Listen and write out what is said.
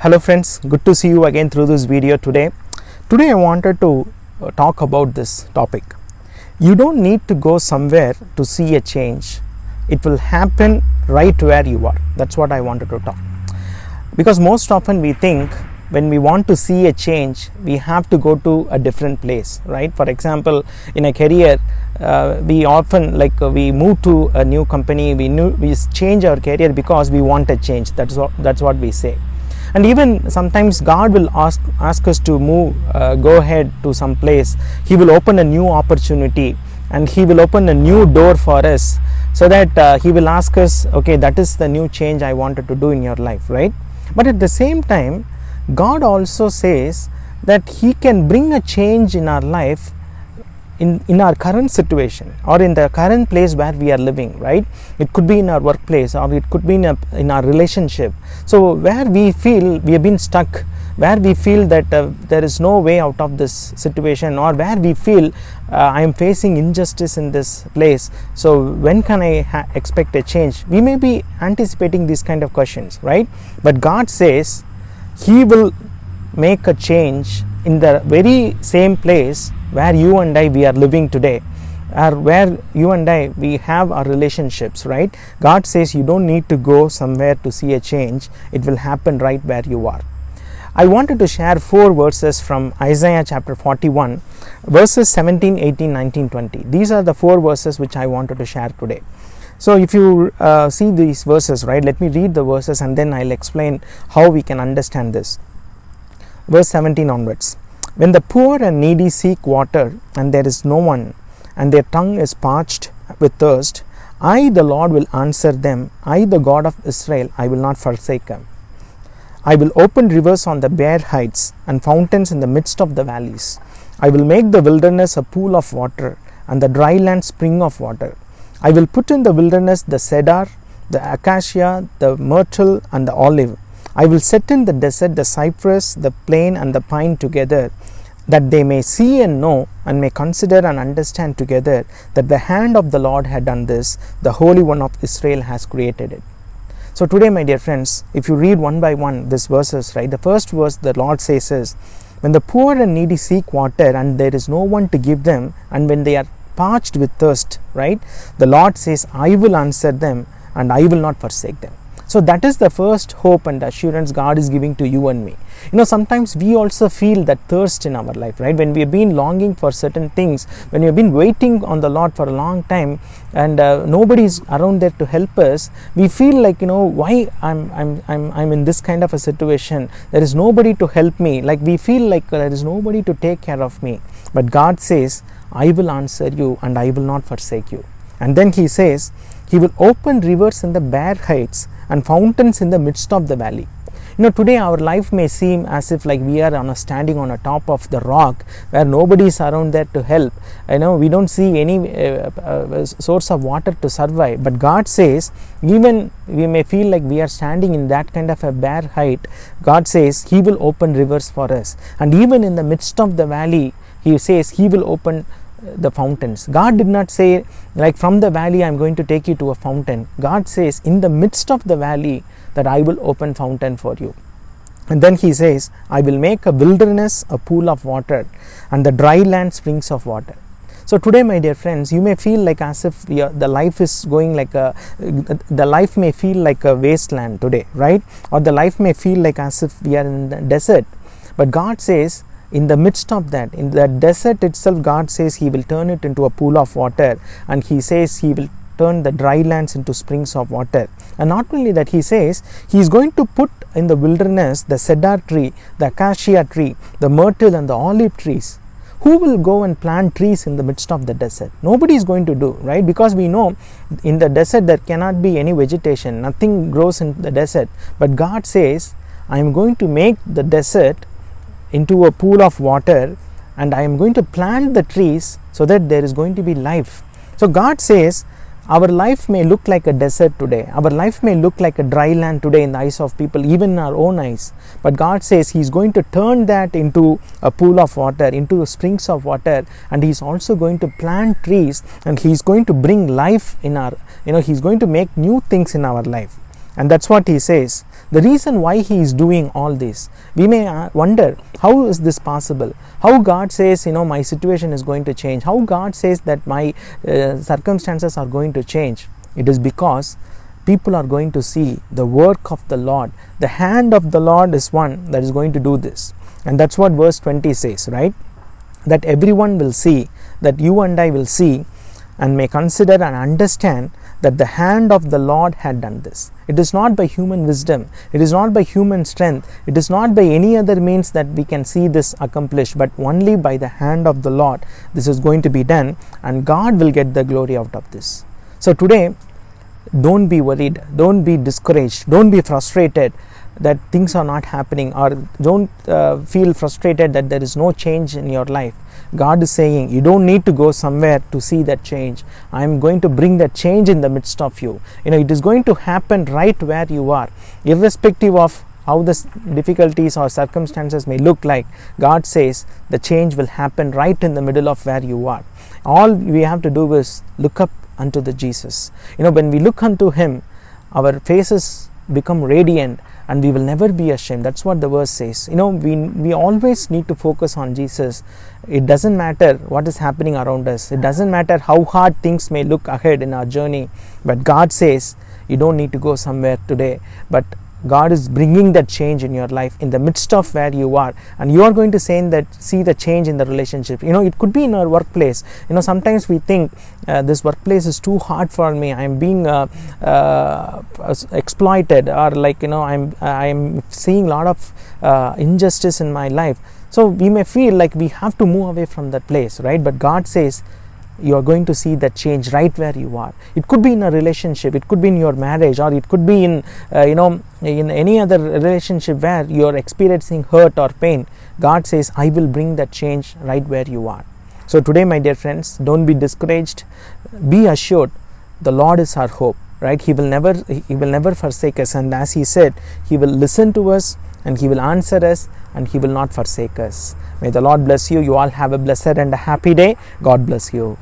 Hello friends, good to see you again through this video today. Today I wanted to talk about this topic. You don't need to go somewhere to see a change. It will happen right where you are. That's what I wanted to talk. Because most often we think when we want to see a change, we have to go to a different place, right? For example, in a career, we often we move to a new company, we change our career because we want a change. That's what we say. And even sometimes God will ask us to move, go ahead to some place. He will open a new opportunity and He will open a new door for us, so that He will ask us, okay, that is the new change I wanted to do in your life, right? But at the same time, God also says that He can bring a change in our life in our current situation or in the current place where we are living, right? It could be in our workplace or it could be in our relationship. So where we feel we have been stuck, where we feel that there is no way out of this situation, or where we feel I am facing injustice in this place, so when can I expect a change? We may be anticipating these kind of questions, right? But God says He will make a change in the very same place where you and I we are living today, or where you and I we have our relationships, right? God says you don't need to go somewhere to see a change. It will happen right where you are. I wanted to share 4 verses from Isaiah chapter 41, verses 17, 18, 19, 20. These are the 4 verses which I wanted to share today. So if you see these verses, right, let me read the verses and then I'll explain how we can understand this. Verse 17 onwards. When the poor and needy seek water, and there is no one, and their tongue is parched with thirst, I, the Lord, will answer them. I, the God of Israel, I will not forsake them. I will open rivers on the bare heights, and fountains in the midst of the valleys. I will make the wilderness a pool of water, and the dry land spring of water. I will put in the wilderness the cedar, the acacia, the myrtle, and the olive. I will set in the desert the cypress, the plane, and the pine together, that they may see and know, and may consider and understand together, that the hand of the Lord had done this, the Holy One of Israel has created it. So today, my dear friends, if you read one by one these verses, right, the first verse the Lord says is, when the poor and needy seek water, and there is no one to give them, and when they are parched with thirst, right, the Lord says, I will answer them, and I will not forsake them. So that is the first hope and assurance God is giving to you and me. You know, sometimes we also feel that thirst in our life, right? When we have been longing for certain things, when we have been waiting on the Lord for a long time, and nobody is around there to help us, we feel like, you know, why I'm in this kind of a situation. There is nobody to help me. Like we feel like there is nobody to take care of me. But God says, I will answer you and I will not forsake you. And then He says, He will open rivers in the bare heights and fountains in the midst of the valley. You know, today our life may seem as if like we are standing on a top of the rock where nobody is around there to help. You know, we don't see any source of water to survive. But God says, even we may feel like we are standing in that kind of a bare height, God says He will open rivers for us. And even in the midst of the valley, He says He will open the fountains. God did not say like from the valley I am going to take you to a fountain. God says in the midst of the valley that I will open fountain for you. And then He says, I will make a wilderness a pool of water, and the dry land springs of water. So today, my dear friends, you may feel like as if the life is going like the life may feel like a wasteland today, right? Or the life may feel like as if we are in the desert. But God says, in the midst of that, in the desert itself, God says He will turn it into a pool of water, and He says He will turn the dry lands into springs of water. And not only that, He says He is going to put in the wilderness the cedar tree, the acacia tree, the myrtle, and the olive trees. Who will go and plant trees in the midst of the desert? Nobody is going to do, right? Because we know in the desert there cannot be any vegetation, nothing grows in the desert. But God says, I am going to make the desert into a pool of water, and I am going to plant the trees so that there is going to be life. So God says our life may look like a desert today, our life may look like a dry land today in the eyes of people, even in our own eyes, but God says He is going to turn that into a pool of water, into springs of water, and He is also going to plant trees, and He is going to bring life in our, He is going to make new things in our life. And that's what He says, The reason why He is doing all this, we may wonder, how is this possible? How God says, my situation is going to change? How God says that my circumstances are going to change? It is because people are going to see the work of the Lord. The hand of the Lord is one that is going to do this. And that's what verse 20 says, right? That everyone will see, that you and I will see and may consider and understand that the hand of the Lord had done this. It is not by human wisdom, it is not by human strength, it is not by any other means that we can see this accomplished, but only by the hand of the Lord this is going to be done, and God will get the glory out of this. So today, don't be worried, don't be discouraged, don't be frustrated that things are not happening, or don't feel frustrated that there is no change in your life. God is saying, you don't need to go somewhere to see that change. I am going to bring that change in the midst of you. It is going to happen right where you are, irrespective of how the difficulties or circumstances may look like. God says the change will happen right in the middle of where you are. All we have to do is look up unto the Jesus. When we look unto Him, our faces become radiant and we will never be ashamed. That's what the verse says. We always need to focus on Jesus. It doesn't matter what is happening around us. It doesn't matter how hard things may look ahead in our journey. But God says, you don't need to go somewhere today, but God is bringing that change in your life in the midst of where you are, and you are going to see the change in the relationship. It could be in our workplace. Sometimes we think this workplace is too hard for me. I am being exploited, or I am seeing a lot of injustice in my life. So we may feel like we have to move away from that place, right? But God says, you are going to see that change right where you are. It could be in a relationship, it could be in your marriage, or it could be in in any other relationship where you are experiencing hurt or pain. God says, I will bring that change right where you are. So today, my dear friends, don't be discouraged. Be assured, the Lord is our hope, right? He will never forsake us, and as He said, He will listen to us and He will answer us and He will not forsake us. May the Lord bless you. You all have a blessed and a happy day. God bless you.